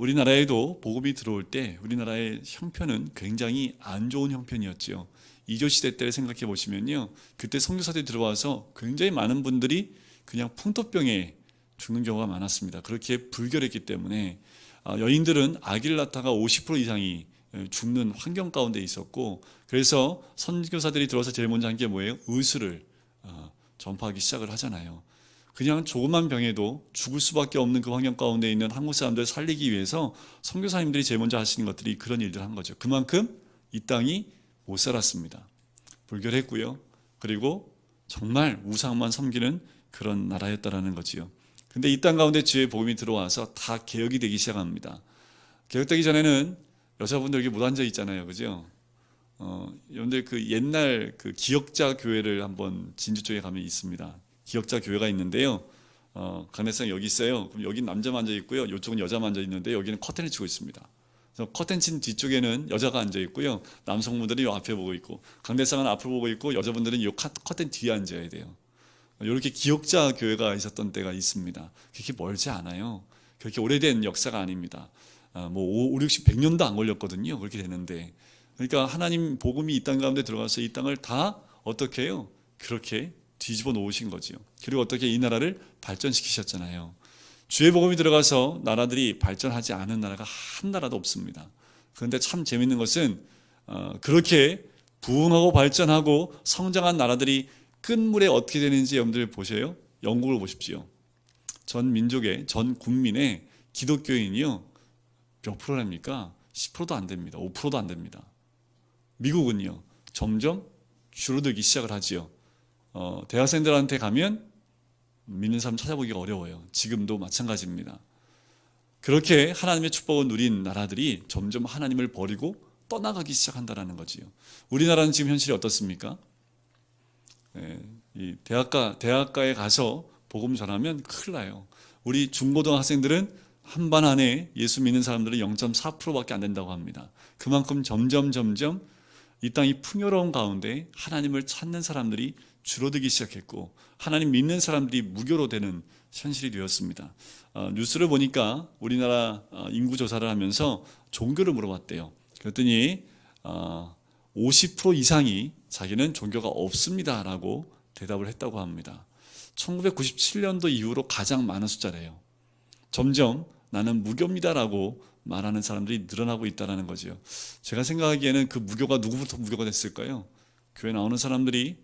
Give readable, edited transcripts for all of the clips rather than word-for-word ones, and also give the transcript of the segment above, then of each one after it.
우리나라에도 복음이 들어올 때 우리나라의 형편은 굉장히 안 좋은 형편이었죠. 이조 시대 때를 생각해 보시면요, 그때 선교사들이 들어와서 굉장히 많은 분들이 그냥 풍토병에 죽는 경우가 많았습니다. 그렇게 불결했기 때문에 여인들은 아기를 낳다가 50% 이상이 죽는 환경 가운데 있었고, 그래서 선교사들이 들어와서 제일 먼저 한 게 뭐예요? 의술을 전파하기 시작을 하잖아요. 그냥 조그만 병에도 죽을 수밖에 없는 그 환경 가운데 있는 한국 사람들을 살리기 위해서 선교사님들이 제일 먼저 하시는 것들이 그런 일들을 한 거죠. 그만큼 이 땅이 못 살았습니다. 불결했고요. 그리고 정말 우상만 섬기는 그런 나라였다라는 거지요. 근데 이 땅 가운데 주의 복음이 들어와서 다 개혁이 되기 시작합니다. 개혁되기 전에는 여자분들 여기 못 앉아 있잖아요, 그죠? 여러분들 그 옛날 그 기역자 교회를 한번 진주 쪽에 가면 있습니다. 기역자 교회가 있는데요. 강대상 여기 있어요. 그럼 여기 남자만 앉아 있고요. 이쪽은 여자만 앉아 있는데 여기는 커튼을 치고 있습니다. 그래서 커튼 친 뒤쪽에는 여자가 앉아 있고요. 남성분들이 이 앞에 보고 있고, 강대상은 앞으로 보고 있고, 여자분들은 이 커튼 뒤에 앉아야 돼요. 이렇게 기역자 교회가 있었던 때가 있습니다. 그렇게 멀지 않아요. 그렇게 오래된 역사가 아닙니다. 뭐 5, 60, 100년도 안 걸렸거든요. 그렇게 되는데, 그러니까 하나님 복음이 이 땅 가운데 들어가서 이 땅을 다 어떻게 해요? 그렇게 뒤집어 놓으신 거지요. 그리고 어떻게 이 나라를 발전시키셨잖아요. 주의 복음이 들어가서 나라들이 발전하지 않은 나라가 한 나라도 없습니다. 그런데 참 재밌는 것은 그렇게 부흥하고 발전하고 성장한 나라들이 끝물에 어떻게 되는지 여러분들 보세요. 영국을 보십시오. 전 민족의, 전 국민의 기독교인이요, 몇 프로랍니까? 10%도 안 됩니다. 5%도 안 됩니다. 미국은요, 점점 줄어들기 시작을 하지요. 대학생들한테 가면 믿는 사람 찾아보기가 어려워요. 지금도 마찬가지입니다. 그렇게 하나님의 축복을 누린 나라들이 점점 하나님을 버리고 떠나가기 시작한다는 거지요. 우리나라는 지금 현실이 어떻습니까? 이 대학가에 가서 복음 전하면 큰일 나요. 우리 중고등학생들은 한 반 안에 예수 믿는 사람들은 0.4%밖에 안 된다고 합니다. 그만큼 점점 이 땅이 풍요로운 가운데 하나님을 찾는 사람들이 줄어들기 시작했고, 하나님 믿는 사람들이 무교로 되는 현실이 되었습니다. 뉴스를 보니까 우리나라 인구 조사를 하면서 종교를 물어봤대요. 그랬더니 50% 이상이 자기는 종교가 없습니다라고 대답을 했다고 합니다. 1997년도 이후로 가장 많은 숫자래요. 점점 나는 무교입니다라고 말하는 사람들이 늘어나고 있다는 거죠. 제가 생각하기에는 그 무교가 누구부터 무교가 됐을까요? 교회 나오는 사람들이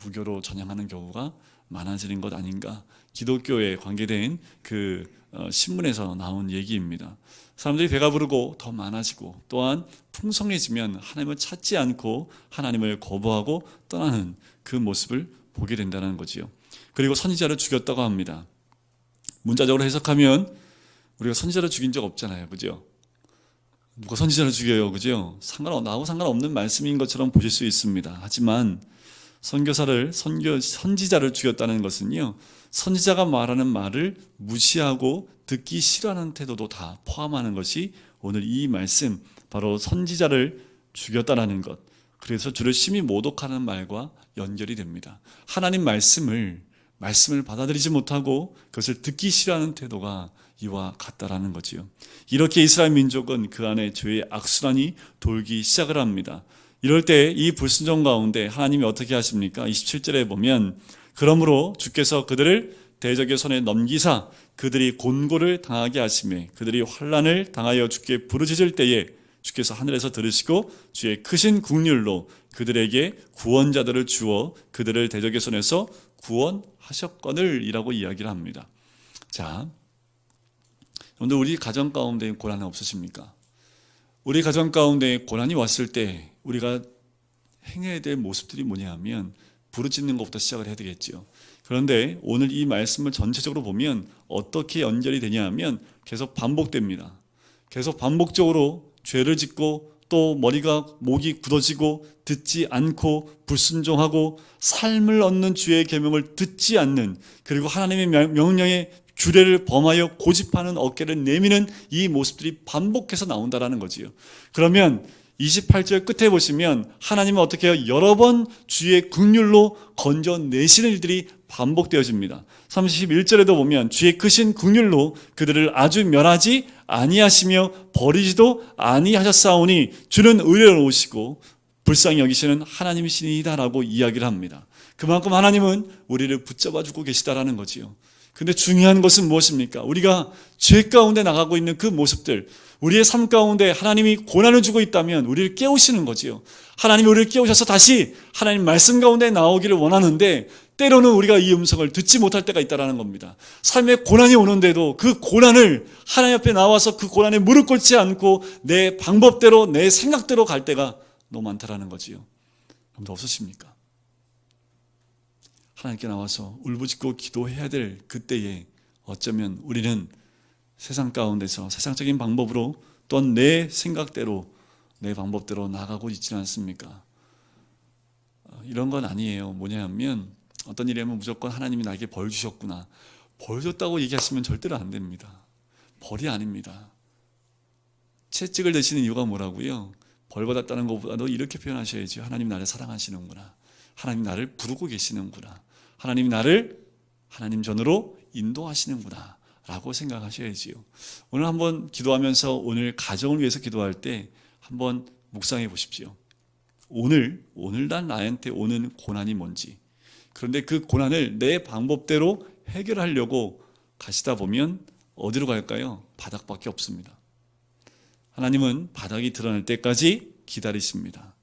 무교로 전향하는 경우가 많아지는 것 아닌가. 기독교에 관계된 그 신문에서 나온 얘기입니다. 사람들이 배가 부르고 더 많아지고, 또한 풍성해지면 하나님을 찾지 않고 하나님을 거부하고 떠나는 그 모습을 보게 된다는 거지요. 그리고 선지자를 죽였다고 합니다. 문자적으로 해석하면 우리가 선지자를 죽인 적 없잖아요, 그죠? 누가 선지자를 죽여요, 그죠? 나하고 상관없는 말씀인 것처럼 보실 수 있습니다. 하지만 선지자를 죽였다는 것은요, 선지자가 말하는 말을 무시하고 듣기 싫어하는 태도도 다 포함하는 것이 오늘 이 말씀, 바로 선지자를 죽였다는 것, 그래서 주를 심히 모독하는 말과 연결이 됩니다. 하나님 말씀을 받아들이지 못하고 그것을 듣기 싫어하는 태도가 이와 같다라는 거지요. 이렇게 이스라엘 민족은 그 안에 죄의 악순환이 돌기 시작을 합니다. 이럴 때 이 불순종 가운데 하나님이 어떻게 하십니까? 27절에 보면, 그러므로 주께서 그들을 대적의 손에 넘기사 그들이 곤고를 당하게 하시매 그들이 환난을 당하여 주께 부르짖을 때에 주께서 하늘에서 들으시고 주의 크신 국률로 그들에게 구원자들을 주어 그들을 대적의 손에서 구원하셨거늘 이라고 이야기를 합니다. 자, 오늘 우리 가정 가운데 고난은 없으십니까? 우리 가정 가운데 고난이 왔을 때 우리가 행해야 될 모습들이 뭐냐 하면 부르짖는 것부터 시작을 해야 되겠죠. 그런데 오늘 이 말씀을 전체적으로 보면 어떻게 연결이 되냐 하면 계속 반복됩니다. 계속 반복적으로 죄를 짓고 또 목이 굳어지고 듣지 않고 불순종하고 삶을 얻는 주의 계명을 듣지 않는, 그리고 하나님의 명령에 규례를 범하여 고집하는 어깨를 내미는 이 모습들이 반복해서 나온다라는 거지요. 그러면 28절 끝에 보시면 하나님은 어떻게 해요? 여러 번 주의 긍휼로 건져내시는 일들이 반복되어집니다. 31절에도 보면 주의 크신 긍휼로 그들을 아주 멸하지 아니하시며 버리지도 아니하셨사오니 주는 의로우시고 불쌍히 여기시는 하나님이시니이다라고 이야기를 합니다. 그만큼 하나님은 우리를 붙잡아 주고 계시다라는 거지요. 근데 중요한 것은 무엇입니까? 우리가 죄 가운데 나가고 있는 그 모습들, 우리의 삶 가운데 하나님이 고난을 주고 있다면 우리를 깨우시는 거지요. 하나님이 우리를 깨우셔서 다시 하나님 말씀 가운데 나오기를 원하는데 때로는 우리가 이 음성을 듣지 못할 때가 있다는 겁니다. 삶에 고난이 오는데도 그 고난을 하나님 앞에 나와서 그 고난에 무릎 꿇지 않고 내 방법대로 내 생각대로 갈 때가 너무 많다라는 거지요. 여러분도 없으십니까? 하나님께 나와서 울부짖고 기도해야 될 그때에 어쩌면 우리는 세상 가운데서 세상적인 방법으로 또한 내 생각대로 내 방법대로 나가고 있지는 않습니까? 이런 건 아니에요. 뭐냐면 어떤 일이 하면 무조건 하나님이 나에게 벌 주셨구나. 벌 줬다고 얘기하시면 절대로 안 됩니다. 벌이 아닙니다. 채찍을 대시는 이유가 뭐라고요? 벌 받았다는 것보다도 이렇게 표현하셔야죠. 하나님 나를 사랑하시는구나. 하나님 나를 부르고 계시는구나. 하나님 나를 하나님 전으로 인도하시는구나 라고 생각하셔야지요. 오늘 한번 기도하면서 오늘 가정을 위해서 기도할 때 한번 묵상해 보십시오. 오늘날 나한테 오는 고난이 뭔지. 그런데 그 고난을 내 방법대로 해결하려고 가시다 보면 어디로 갈까요? 바닥밖에 없습니다. 하나님은 바닥이 드러날 때까지 기다리십니다.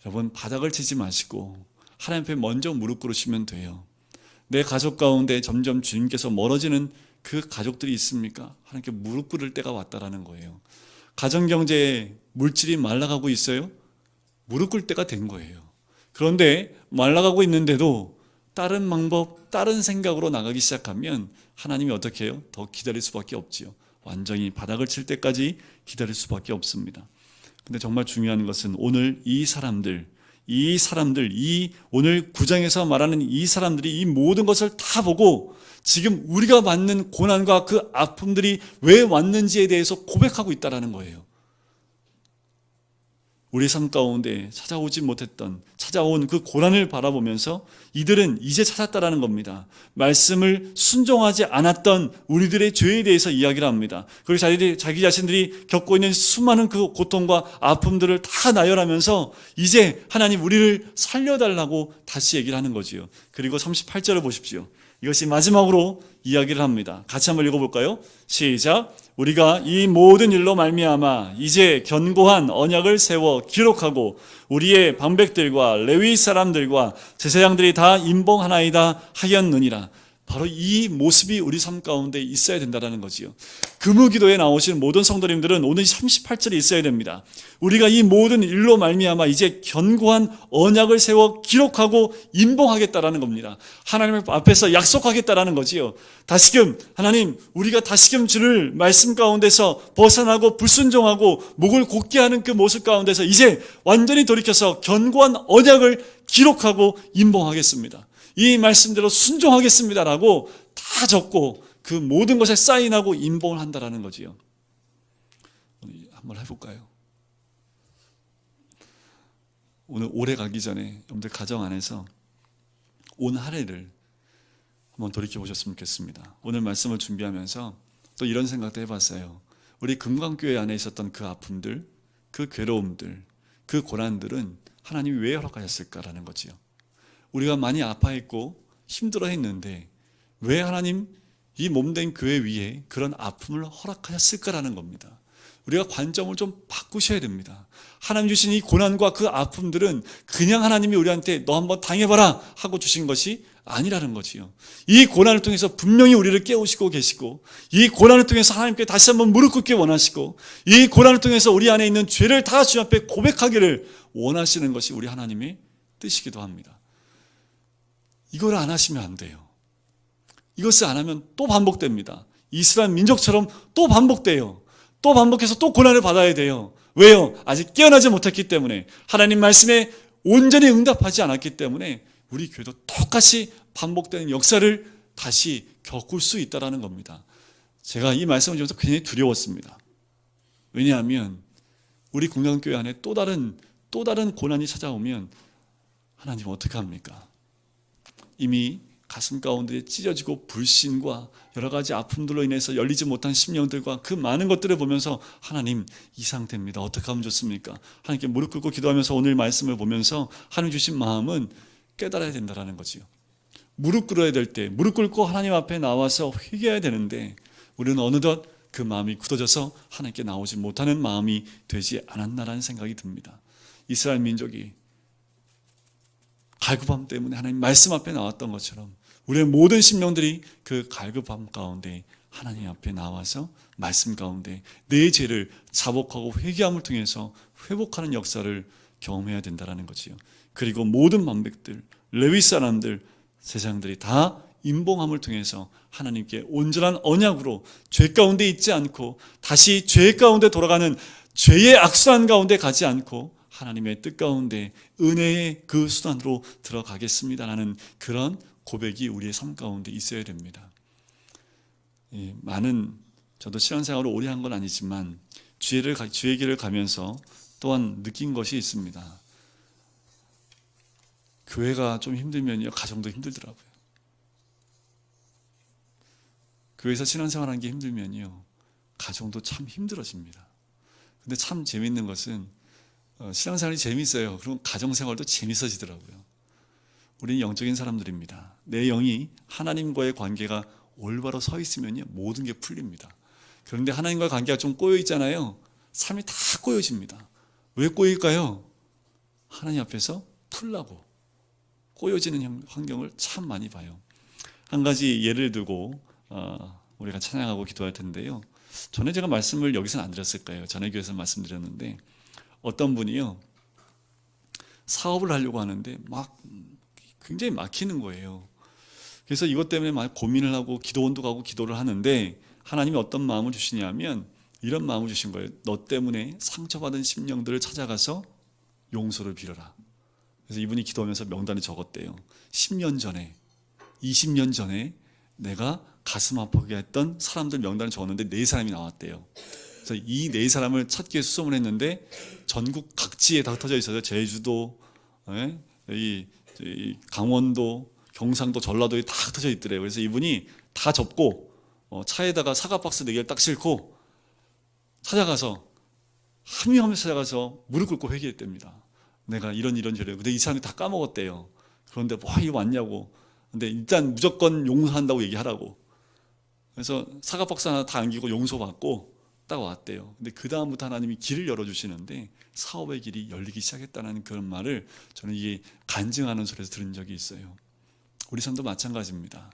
여러분, 바닥을 치지 마시고 하나님 앞에 먼저 무릎 꿇으시면 돼요. 내 가족 가운데 점점 주님께서 멀어지는 그 가족들이 있습니까? 하나님께 무릎 꿇을 때가 왔다라는 거예요. 가정경제에 물질이 말라가고 있어요? 무릎 꿇을 때가 된 거예요. 그런데 말라가고 있는데도 다른 방법, 다른 생각으로 나가기 시작하면 하나님이 어떻게 해요? 더 기다릴 수밖에 없지요. 완전히 바닥을 칠 때까지 기다릴 수밖에 없습니다. 근데 정말 중요한 것은 오늘 이 사람들, 오늘 9장에서 말하는 이 사람들이 이 모든 것을 다 보고 지금 우리가 맞는 고난과 그 아픔들이 왜 왔는지에 대해서 고백하고 있다는 거예요. 우리 삶 가운데 찾아온 그 고난을 바라보면서 이들은 이제 찾았다라는 겁니다. 말씀을 순종하지 않았던 우리들의 죄에 대해서 이야기를 합니다. 그리고 자기 자신들이 겪고 있는 수많은 그 고통과 아픔들을 다 나열하면서 이제 하나님 우리를 살려달라고 다시 얘기를 하는 거지요. 그리고 38절을 보십시오. 이것이 마지막으로 이야기를 합니다. 같이 한번 읽어볼까요? 시작. 우리가 이 모든 일로 말미암아 이제 견고한 언약을 세워 기록하고 우리의 방백들과 레위 사람들과 제사장들이 다 임봉하나이다 하였느니라. 바로 이 모습이 우리 삶 가운데 있어야 된다는 거지요. 금요기도에 나오신 모든 성도님들은 오늘 38절이 있어야 됩니다. 우리가 이 모든 일로 말미암아 이제 견고한 언약을 세워 기록하고 임봉하겠다라는 겁니다. 하나님 앞에서 약속하겠다라는 거지요. 다시금 하나님, 우리가 다시금 주를 말씀 가운데서 벗어나고 불순종하고 목을 곧게 하는 그 모습 가운데서 이제 완전히 돌이켜서 견고한 언약을 기록하고 임봉하겠습니다. 이 말씀대로 순종하겠습니다라고 다 적고 그 모든 것에 사인하고 임봉을 한다라는 거지요. 한번 해볼까요? 오늘 올해 가기 전에 여러분들 가정 안에서 온 한 해를 한번 돌이켜보셨으면 좋겠습니다. 오늘 말씀을 준비하면서 또 이런 생각도 해봤어요. 우리 금강교회 안에 있었던 그 아픔들, 그 괴로움들, 그 고난들은 하나님이 왜 허락하셨을까라는 거지요. 우리가 많이 아파했고 힘들어했는데 왜 하나님 이 몸된 교회 위에 그런 아픔을 허락하셨을까라는 겁니다. 우리가 관점을 좀 바꾸셔야 됩니다. 하나님 주신 이 고난과 그 아픔들은 그냥 하나님이 우리한테 너 한번 당해봐라 하고 주신 것이 아니라는 거지요. 이 고난을 통해서 분명히 우리를 깨우시고 계시고 이 고난을 통해서 하나님께 다시 한번 무릎 꿇기 원하시고 이 고난을 통해서 우리 안에 있는 죄를 다 주님 앞에 고백하기를 원하시는 것이 우리 하나님의 뜻이기도 합니다. 이걸 안 하시면 안 돼요. 이것을 안 하면 또 반복됩니다. 이스라엘 민족처럼 또 반복돼요. 또 반복해서 또 고난을 받아야 돼요. 왜요? 아직 깨어나지 못했기 때문에, 하나님 말씀에 온전히 응답하지 않았기 때문에 우리 교회도 똑같이 반복되는 역사를 다시 겪을 수 있다는 겁니다. 제가 이 말씀을 주면서 굉장히 두려웠습니다. 왜냐하면 우리 금강교회 안에 또 다른 고난이 찾아오면 하나님 어떻게 합니까? 이미 가슴 가운데 찢어지고 불신과 여러 가지 아픔들로 인해서 열리지 못한 심령들과 그 많은 것들을 보면서 하나님 이 상태입니다. 어떻게 하면 좋습니까? 하나님께 무릎 꿇고 기도하면서 오늘 말씀을 보면서 하나님 주신 마음은 깨달아야 된다는 거지요. 무릎 꿇어야 될 때 무릎 꿇고 하나님 앞에 나와서 회개해야 되는데 우리는 어느덧 그 마음이 굳어져서 하나님께 나오지 못하는 마음이 되지 않았나라는 생각이 듭니다. 이스라엘 민족이 갈급함 때문에 하나님 말씀 앞에 나왔던 것처럼 우리의 모든 심령들이 그 갈급함 가운데 하나님 앞에 나와서 말씀 가운데 내 죄를 자복하고 회개함을 통해서 회복하는 역사를 경험해야 된다는 거지요. 그리고 모든 만백들, 레위 사람들, 세상들이 다 인봉함을 통해서 하나님께 온전한 언약으로 죄 가운데 있지 않고 다시 죄 가운데 돌아가는 죄의 악순환 가운데 가지 않고 하나님의 뜻 가운데 은혜의 그 수단으로 들어가겠습니다라는 그런 고백이 우리의 삶 가운데 있어야 됩니다. 많은 저도 신앙생활을 오래 한 건 아니지만 주의 길을 가면서 또한 느낀 것이 있습니다. 교회가 좀 힘들면요 가정도 힘들더라고요. 교회에서 신앙생활하는 게 힘들면요 가정도 참 힘들어집니다. 근데 참 재밌는 것은 신앙생활이 재밌어요. 그럼 가정생활도 재밌어지더라고요. 우리는 영적인 사람들입니다. 내 영이 하나님과의 관계가 올바로 서 있으면요 모든 게 풀립니다. 그런데 하나님과의 관계가 좀 꼬여 있잖아요. 삶이 다 꼬여집니다. 왜 꼬일까요? 하나님 앞에서 풀라고 꼬여지는 환경을 참 많이 봐요. 한 가지 예를 들고 우리가 찬양하고 기도할 텐데요. 전에 제가 말씀을 여기서는 안 드렸을 거예요. 전에 교회에서 말씀드렸는데 어떤 분이요 사업을 하려고 하는데 막 굉장히 막히는 거예요. 그래서 이것 때문에 막 고민을 하고 기도원도 가고 기도를 하는데 하나님이 어떤 마음을 주시냐면 이런 마음을 주신 거예요. 너 때문에 상처받은 심령들을 찾아가서 용서를 빌어라. 그래서 이분이 기도하면서 명단에 적었대요. 10년 전에 20년 전에 내가 가슴 아프게 했던 사람들 명단을 적었는데 4사람이 나왔대요. 그래서 이 4사람을 찾기 위해 수소문 했는데 전국 각지에 다 흩어져 있어요. 제주도, 이 강원도, 경상도, 전라도에 다 흩어져 있더래요. 그래서 이분이 다 접고 차에다가 사과 박스 4개를 딱 싣고 찾아가서 한 명 한 명 찾아가서 무릎 꿇고 회개했답니다. 내가 이런 죄를. 근데 이 사람이 다 까먹었대요. 그런데 뭐 이거 왔냐고. 근데 일단 무조건 용서한다고 얘기하라고. 그래서 사과 박스 하나 다 안기고 용서받고 딱 왔대요. 근데 그 다음부터 하나님이 길을 열어주시는데 사업의 길이 열리기 시작했다는 그런 말을 저는 이게 간증하는 소리에서 들은 적이 있어요. 우리 삶도 마찬가지입니다.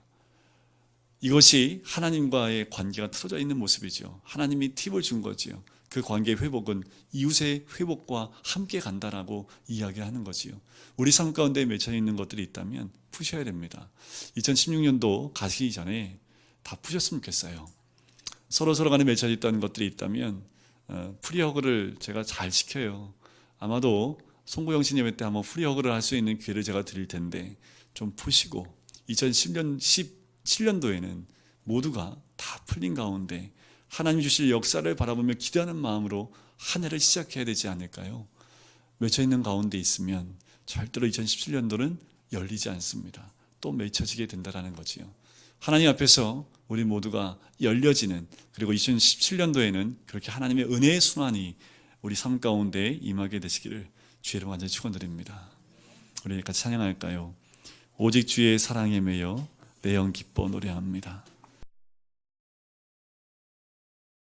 이것이 하나님과의 관계가 틀어져 있는 모습이죠. 하나님이 팁을 준 거지요. 그 관계의 회복은 이웃의 회복과 함께 간다라고 이야기하는 거지요. 우리 삶 가운데 맺혀 있는 것들이 있다면 푸셔야 됩니다. 2016년도 가시기 전에 다 푸셨으면 좋겠어요. 서로 간에 맺혀 있다는 것들이 있다면 프리허그를 제가 잘 시켜요. 아마도 송구영 신예배 때 한번 프리허그를 할 수 있는 기회를 제가 드릴 텐데 좀 푸시고 2017년도에는 모두가 다 풀린 가운데 하나님 주실 역사를 바라보며 기대하는 마음으로 한 해를 시작해야 되지 않을까요? 맺혀 있는 가운데 있으면 절대로 2017년도는 열리지 않습니다. 또 맺혀지게 된다는 거지요. 하나님 앞에서 우리 모두가 열려지는, 그리고 2017년도에는 그렇게 하나님의 은혜의 순환이 우리 삶 가운데 임하게 되시기를 주의 이름으로 완전히 축원드립니다. 우리 같이 찬양할까요? 오직 주의 사랑에 매여 내 영 기뻐 노래합니다.